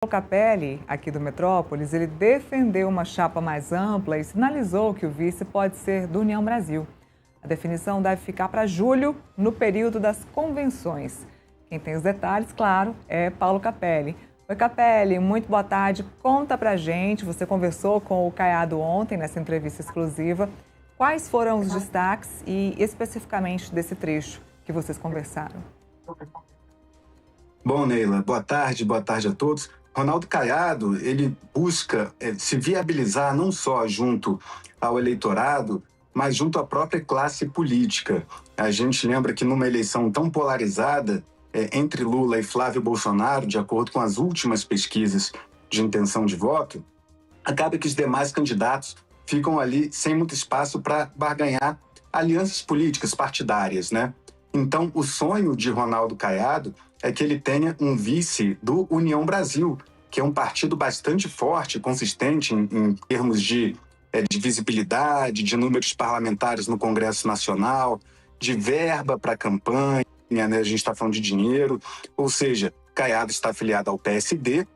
O Capelli, aqui do Metrópolis, ele defendeu uma chapa mais ampla e sinalizou que o vice pode ser do União Brasil. A definição deve ficar para julho, no período das convenções. Quem tem os detalhes, claro, é Paulo Capelli. Oi, Capelli, muito boa tarde. Conta pra gente, você conversou com o Caiado ontem nessa entrevista exclusiva. Quais foram os destaques e especificamente desse trecho que vocês conversaram? Bom, Neila, boa tarde a todos. Ronaldo Caiado, ele busca se viabilizar não só junto ao eleitorado, mas junto à própria classe política. A gente lembra que numa eleição tão polarizada entre Lula e Flávio Bolsonaro, de acordo com as últimas pesquisas de intenção de voto, acaba que os demais candidatos ficam ali sem muito espaço para barganhar alianças políticas partidárias, né? Então, o sonho de Ronaldo Caiado é que ele tenha um vice do União Brasil, que é um partido bastante forte, consistente em termos de visibilidade, de números parlamentares no Congresso Nacional, de verba para campanha, né? A gente está falando de dinheiro, ou seja, Caiado está afiliado ao PSD,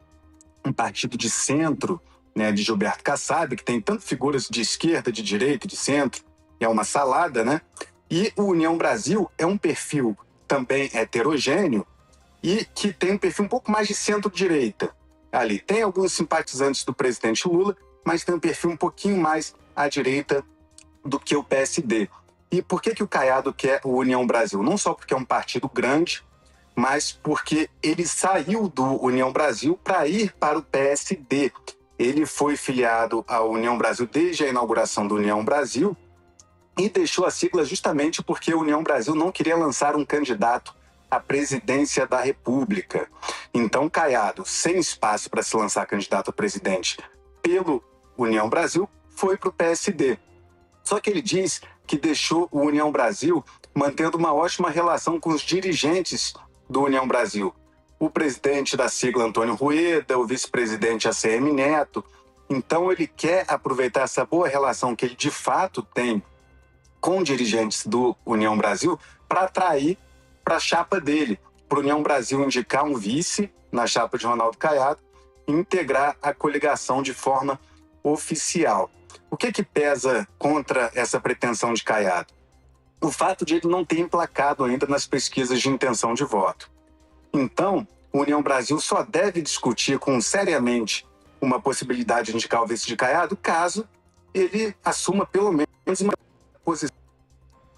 um partido de centro, né, de Gilberto Kassab, que tem tanto figuras de esquerda, de direita, de centro, é uma salada, né? E o União Brasil é um perfil também heterogêneo e que tem um perfil um pouco mais de centro-direita. Ali tem alguns simpatizantes do presidente Lula, mas tem um perfil um pouquinho mais à direita do que o PSD. E por que o Caiado quer o União Brasil? Não só porque é um partido grande, mas porque ele saiu do União Brasil para ir para o PSD. Ele foi filiado à União Brasil desde a inauguração do União Brasil e deixou a sigla justamente porque a União Brasil não queria lançar um candidato à presidência da República. Então, Caiado, sem espaço para se lançar candidato a presidente pelo União Brasil, foi para o PSD. Só que ele diz que deixou o União Brasil mantendo uma ótima relação com os dirigentes do União Brasil. O presidente da sigla, Antônio Rueda, o vice-presidente ACM Neto. Então, ele quer aproveitar essa boa relação que ele de fato tem com dirigentes do União Brasil para atrair para a chapa dele, para o União Brasil indicar um vice na chapa de Ronaldo Caiado e integrar a coligação de forma oficial. O que pesa contra essa pretensão de Caiado? O fato de ele não ter emplacado ainda nas pesquisas de intenção de voto. Então, o União Brasil só deve discutir seriamente uma possibilidade de indicar o vice de Caiado caso ele assuma pelo menos uma posição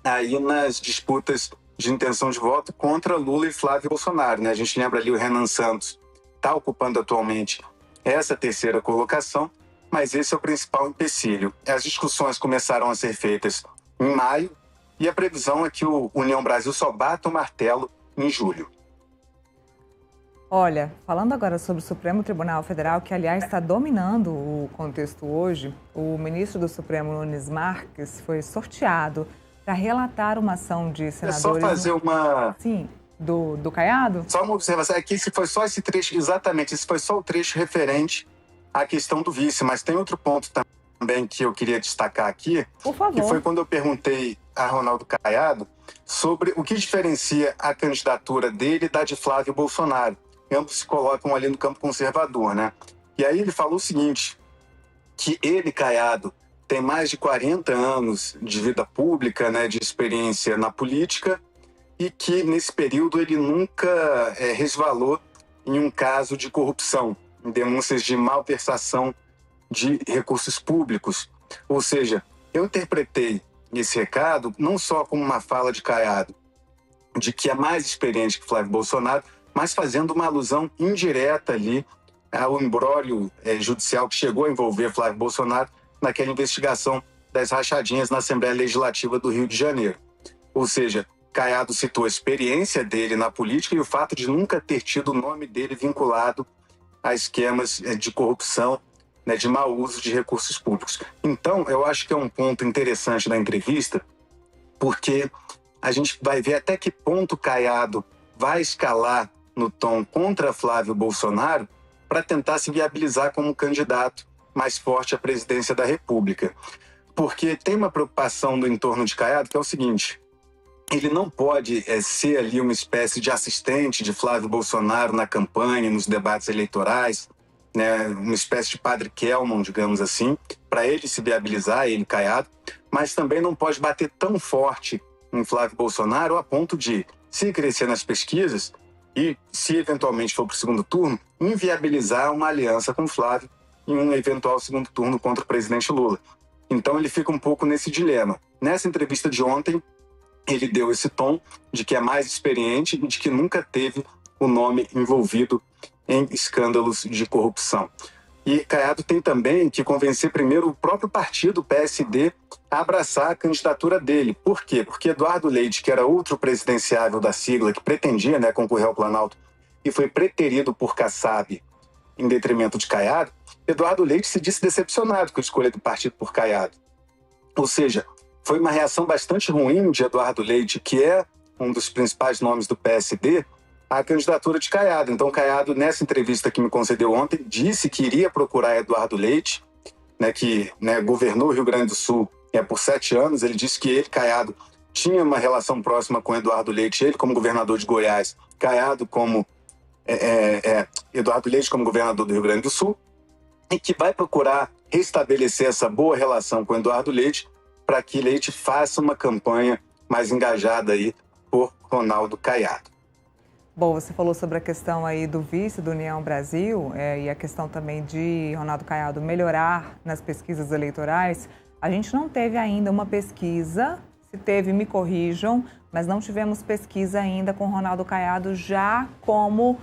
aí nas disputas de intenção de voto contra Lula e Flávio Bolsonaro, né? A gente lembra ali o Renan Santos está ocupando atualmente essa terceira colocação, mas esse é o principal empecilho. As discussões começaram a ser feitas em maio e a previsão é que o União Brasil só bata o martelo em julho. Olha, falando agora sobre o Supremo Tribunal Federal, que aliás está dominando o contexto hoje, o ministro do Supremo, Nunes Marques, foi sorteado para relatar uma ação de senadores... É só fazer uma... Sim, do Caiado? Só uma observação, aqui se foi só esse trecho, exatamente, esse foi só o trecho referente à questão do vice, mas tem outro ponto também que eu queria destacar aqui, Por favor. Que foi quando eu perguntei a Ronaldo Caiado sobre o que diferencia a candidatura dele da de Flávio Bolsonaro. Ambos se colocam ali no campo conservador, né? E aí ele falou o seguinte, que ele, Caiado, tem mais de 40 anos de vida pública, né, de experiência na política, e que nesse período ele nunca resvalou em um caso de corrupção, em denúncias de malversação de recursos públicos. Ou seja, eu interpretei esse recado não só como uma fala de Caiado, de que é mais experiente que Flávio Bolsonaro, mas fazendo uma alusão indireta ali ao imbróglio judicial que chegou a envolver Flávio Bolsonaro naquela investigação das rachadinhas na Assembleia Legislativa do Rio de Janeiro. Ou seja, Caiado citou a experiência dele na política e o fato de nunca ter tido o nome dele vinculado a esquemas de corrupção, né, de mau uso de recursos públicos. Então, eu acho que é um ponto interessante da entrevista, porque a gente vai ver até que ponto Caiado vai escalar no tom contra Flávio Bolsonaro para tentar se viabilizar como candidato mais forte à presidência da República. Porque tem uma preocupação no entorno de Caiado que é o seguinte, ele não pode ser ali uma espécie de assistente de Flávio Bolsonaro na campanha, nos debates eleitorais, né, uma espécie de padre Kelmon, digamos assim, para ele se viabilizar, ele Caiado, mas também não pode bater tão forte em Flávio Bolsonaro a ponto de, se crescer nas pesquisas e se eventualmente for para o segundo turno, inviabilizar uma aliança com Flávio em um eventual segundo turno contra o presidente Lula. Então ele fica um pouco nesse dilema. Nessa entrevista de ontem, ele deu esse tom de que é mais experiente e de que nunca teve o nome envolvido em escândalos de corrupção. E Caiado tem também que convencer primeiro o próprio partido, o PSD, a abraçar a candidatura dele. Por quê? Porque Eduardo Leite, que era outro presidenciável da sigla, que pretendia, né, concorrer ao Planalto, e foi preterido por Kassab em detrimento de Caiado, Eduardo Leite se disse decepcionado com a escolha do partido por Caiado. Ou seja, foi uma reação bastante ruim de Eduardo Leite, que é um dos principais nomes do PSD, à candidatura de Caiado. Então, Caiado, nessa entrevista que me concedeu ontem, disse que iria procurar Eduardo Leite, né, que, né, governou o Rio Grande do Sul por 7 anos. Ele disse que ele, Caiado, tinha uma relação próxima com Eduardo Leite, ele como governador de Goiás, Caiado como Eduardo Leite como governador do Rio Grande do Sul, e que vai procurar restabelecer essa boa relação com Eduardo Leite para que Leite faça uma campanha mais engajada aí por Ronaldo Caiado. Bom, você falou sobre a questão aí do vice do União Brasil e a questão também de Ronaldo Caiado melhorar nas pesquisas eleitorais. A gente não teve ainda uma pesquisa, se teve, me corrijam, mas não tivemos pesquisa ainda com Ronaldo Caiado já como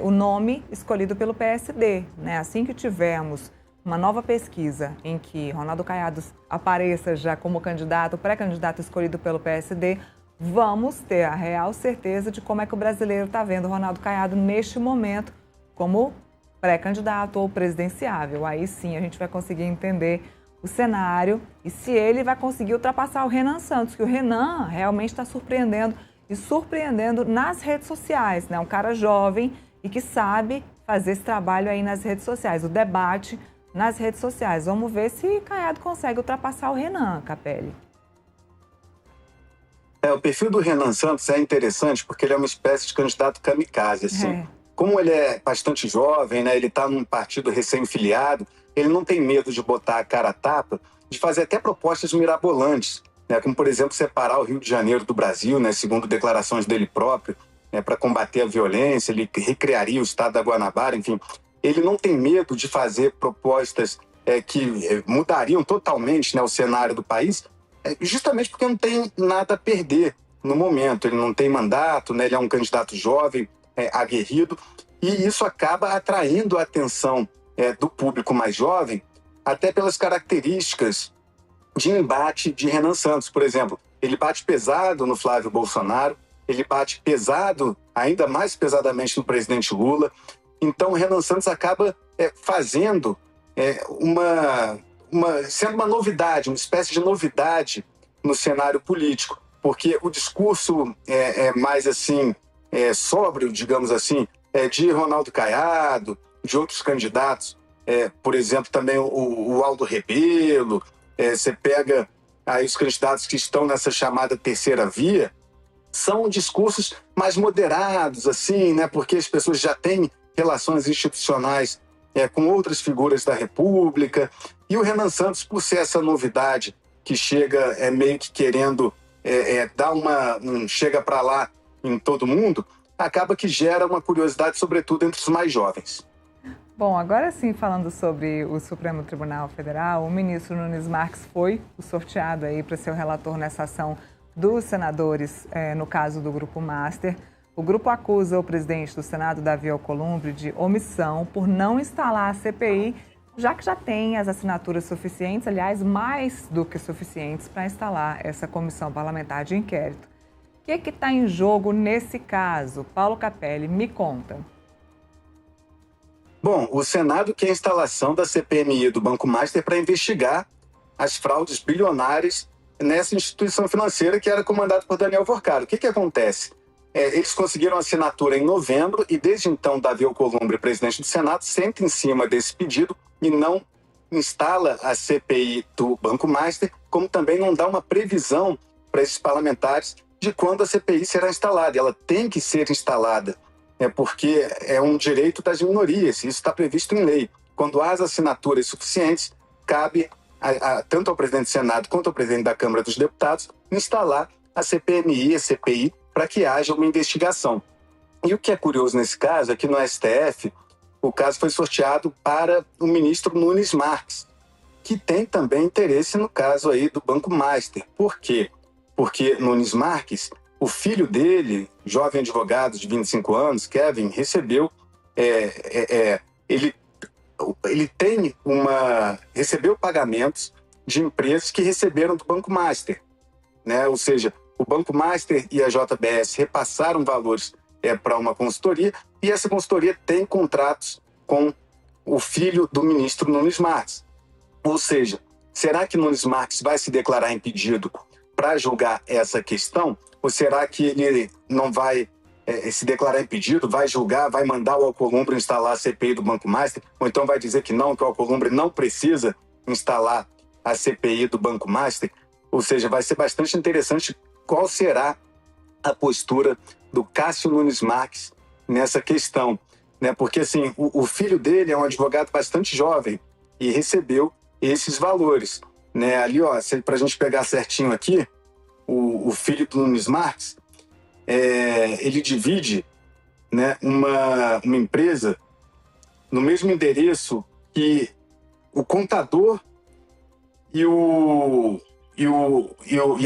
o nome escolhido pelo PSD, né? Assim que tivermos uma nova pesquisa em que Ronaldo Caiado apareça já como candidato, pré-candidato escolhido pelo PSD, vamos ter a real certeza de como é que o brasileiro está vendo Ronaldo Caiado neste momento como pré-candidato ou presidenciável. Aí sim a gente vai conseguir entender o cenário e se ele vai conseguir ultrapassar o Renan Santos, que o Renan realmente está surpreendendo e surpreendendo nas redes sociais, né? Um cara jovem e que sabe fazer esse trabalho aí nas redes sociais, o debate nas redes sociais. Vamos ver se Caiado consegue ultrapassar o Renan, Capelli. O perfil do Renan Santos é interessante porque ele é uma espécie de candidato kamikaze, assim. Como ele é bastante jovem, né, ele está num partido recém-filiado, ele não tem medo de botar a cara a tapa, de fazer até propostas mirabolantes, né, como, por exemplo, separar o Rio de Janeiro do Brasil, né, segundo declarações dele próprio, né, para combater a violência, ele recriaria o estado da Guanabara, enfim. Ele não tem medo de fazer propostas que mudariam totalmente, né, o cenário do país, justamente porque não tem nada a perder no momento. Ele não tem mandato, né, ele é um candidato jovem, aguerrido, e isso acaba atraindo a atenção do público mais jovem, até pelas características de embate de Renan Santos. Por exemplo, ele bate pesado no Flávio Bolsonaro, ele bate pesado, ainda mais pesadamente no presidente Lula. Então, o Renan Santos acaba fazendo sendo uma novidade, uma espécie de novidade no cenário político, porque o discurso mais assim, sóbrio, digamos assim, de Ronaldo Caiado, de outros candidatos, por exemplo, também o Aldo Rebelo, você pega aí os candidatos que estão nessa chamada terceira via, são discursos mais moderados, assim, né? Porque as pessoas já têm relações institucionais com outras figuras da República. E o Renan Santos, por ser essa novidade que chega meio que querendo dar chega para lá em todo mundo, acaba que gera uma curiosidade, sobretudo entre os mais jovens. Bom, agora sim, falando sobre o Supremo Tribunal Federal, o ministro Nunes Marques foi o sorteado aí para ser o relator nessa ação dos senadores, no caso do Grupo Master. O grupo acusa o presidente do Senado, Davi Alcolumbre, de omissão por não instalar a CPI, já que já tem as assinaturas suficientes, aliás, mais do que suficientes, para instalar essa comissão parlamentar de inquérito. O que está em jogo nesse caso? Paulo Capelli, me conta. Bom, o Senado quer a instalação da CPMI do Banco Master para investigar as fraudes bilionárias nessa instituição financeira que era comandada por Daniel Vorcado. O que acontece? Eles conseguiram assinatura em novembro e desde então Davi Alcolumbre, presidente do Senado, senta em cima desse pedido e não instala a CPI do Banco Master, como também não dá uma previsão para esses parlamentares de quando a CPI será instalada. Ela tem que ser instalada, porque é um direito das minorias, isso está previsto em lei. quando há as assinaturas suficientes, cabe tanto ao presidente do Senado quanto ao presidente da Câmara dos Deputados instalar a CPMI, a CPI, para que haja uma investigação. E o que é curioso nesse caso é que no STF, o caso foi sorteado para o ministro Nunes Marques, que tem também interesse no caso aí do Banco Master. Por quê? Porque Nunes Marques, o filho dele, jovem advogado de 25 anos, Kevin, recebeu, recebeu pagamentos de empresas que receberam do Banco Master, né? Ou seja, o Banco Master e a JBS repassaram valores para uma consultoria, e essa consultoria tem contratos com o filho do ministro Nunes Marques. Ou seja, será que Nunes Marques vai se declarar impedido para julgar essa questão? Ou será que ele não vai se declarar impedido, vai julgar, vai mandar o Alcolumbre instalar a CPI do Banco Master? Ou então vai dizer que o Alcolumbre não precisa instalar a CPI do Banco Master? Ou seja, vai ser bastante interessante qual será a postura do Cássio Nunes Marques nessa questão, né? Porque assim, o filho dele é um advogado bastante jovem e recebeu esses valores, né? Ali, ó, para a gente pegar certinho aqui, o filho do Nunes Marques, ele divide, né, uma empresa no mesmo endereço que o contador e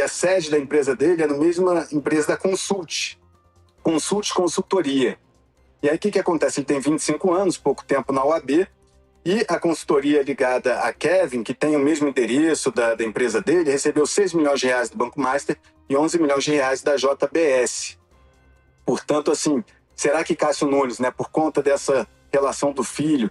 a sede da empresa dele é na mesma empresa da Consultoria. E aí o que acontece? Ele tem 25 anos, pouco tempo na OAB, e a consultoria ligada a Kevin, que tem o mesmo endereço da empresa dele, recebeu 6 milhões de reais do Banco Master e 11 milhões de reais da JBS. Portanto, assim, será que Cássio Nunes, né, por conta dessa relação do filho,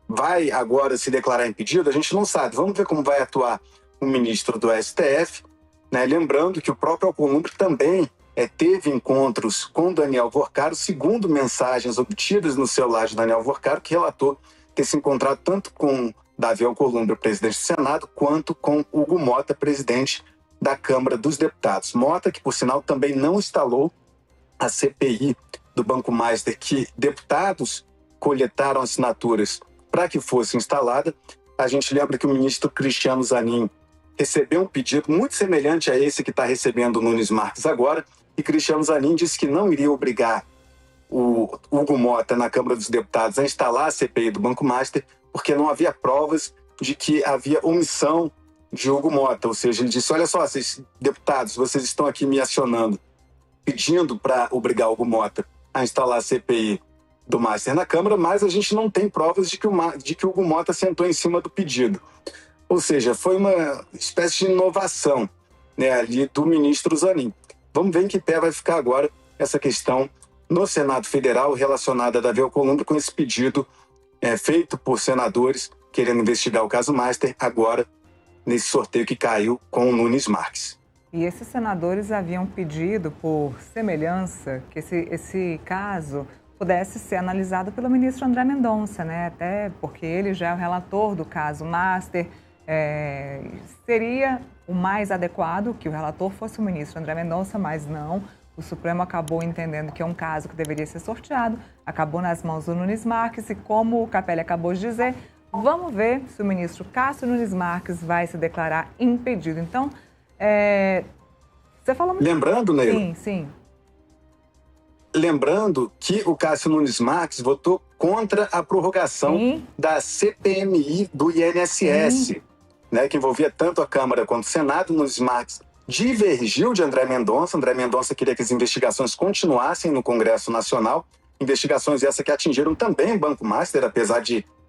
vai agora se declarar impedido? A gente não sabe. Vamos ver como vai atuar o ministro do STF, né? Lembrando que o próprio Alcolumbre também teve encontros com Daniel Vorcaro, segundo mensagens obtidas no celular de Daniel Vorcaro, que relatou ter se encontrado tanto com Davi Alcolumbre, presidente do Senado, quanto com Hugo Mota, presidente da Câmara dos Deputados. Mota, que por sinal também não instalou a CPI do Banco Master, que deputados coletaram assinaturas para que fosse instalada. A gente lembra que o ministro Cristiano Zanin recebeu um pedido muito semelhante a esse que está recebendo o Nunes Marques agora, e Cristiano Zanin disse que não iria obrigar o Hugo Mota na Câmara dos Deputados a instalar a CPI do Banco Master, porque não havia provas de que havia omissão de Hugo Mota. Ou seja, ele disse, olha só, vocês, deputados, vocês estão aqui me acionando, pedindo para obrigar o Hugo Mota a instalar a CPI do Master na Câmara, mas a gente não tem provas de que o Hugo Mota sentou em cima do pedido. Ou seja, foi uma espécie de inovação, né, ali do ministro Zanin. Vamos ver em que pé vai ficar agora essa questão no Senado Federal relacionada a Davi Alcolumbre com esse pedido feito por senadores querendo investigar o caso Master, agora nesse sorteio que caiu com o Nunes Marques. E esses senadores haviam pedido, por semelhança, que esse caso pudesse ser analisado pelo ministro André Mendonça, né? Até porque ele já é o relator do caso Master. Seria o mais adequado que o relator fosse o ministro André Mendonça, mas não. O Supremo acabou entendendo que é um caso que deveria ser sorteado, acabou nas mãos do Nunes Marques e, como o Capelli acabou de dizer, vamos ver se o ministro Cássio Nunes Marques vai se declarar impedido. Então, você falou muito... Lembrando, Neila? Sim. Lembrando que o Cássio Nunes Marques votou contra a prorrogação da CPMI do INSS, né, que envolvia tanto a Câmara quanto o Senado. Nunes Marques divergiu de André Mendonça. André Mendonça queria que as investigações continuassem no Congresso Nacional, investigações essas que atingiram também o Banco Master, apesar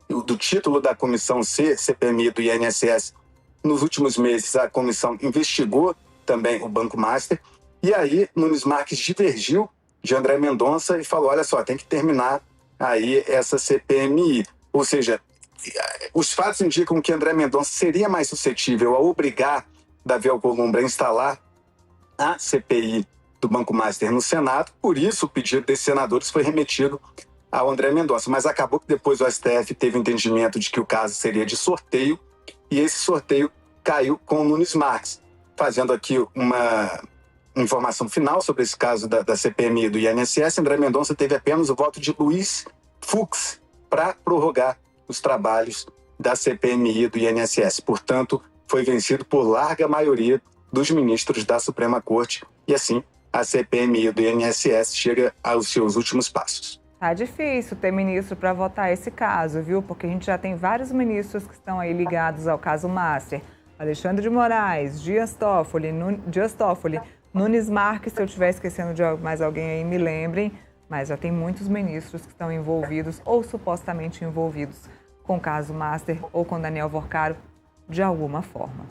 do título da comissão ser CPMI do INSS. Nos últimos meses, a comissão investigou também o Banco Master, e aí Nunes Marques divergiu de André Mendonça e falou, olha só, tem que terminar aí essa CPMI. Ou seja, os fatos indicam que André Mendonça seria mais suscetível a obrigar Davi Alcolumbre a instalar a CPI do Banco Master no Senado, por isso o pedido desses senadores foi remetido ao André Mendonça. Mas acabou que depois o STF teve o entendimento de que o caso seria de sorteio, e esse sorteio caiu com o Nunes Marques. Fazendo aqui uma informação final sobre esse caso da CPMI do INSS, André Mendonça teve apenas o voto de Luiz Fux para prorrogar os trabalhos da CPMI e do INSS. Portanto, foi vencido por larga maioria dos ministros da Suprema Corte e, assim, a CPMI do INSS chega aos seus últimos passos. Tá difícil ter ministro para votar esse caso, viu? Porque a gente já tem vários ministros que estão aí ligados ao caso Master. Alexandre de Moraes, Dias Toffoli, Nunes Marques, se eu estiver esquecendo de mais alguém aí, me lembrem. Mas já tem muitos ministros que estão envolvidos ou supostamente envolvidos com o caso Master ou com Daniel Worcaro de alguma forma.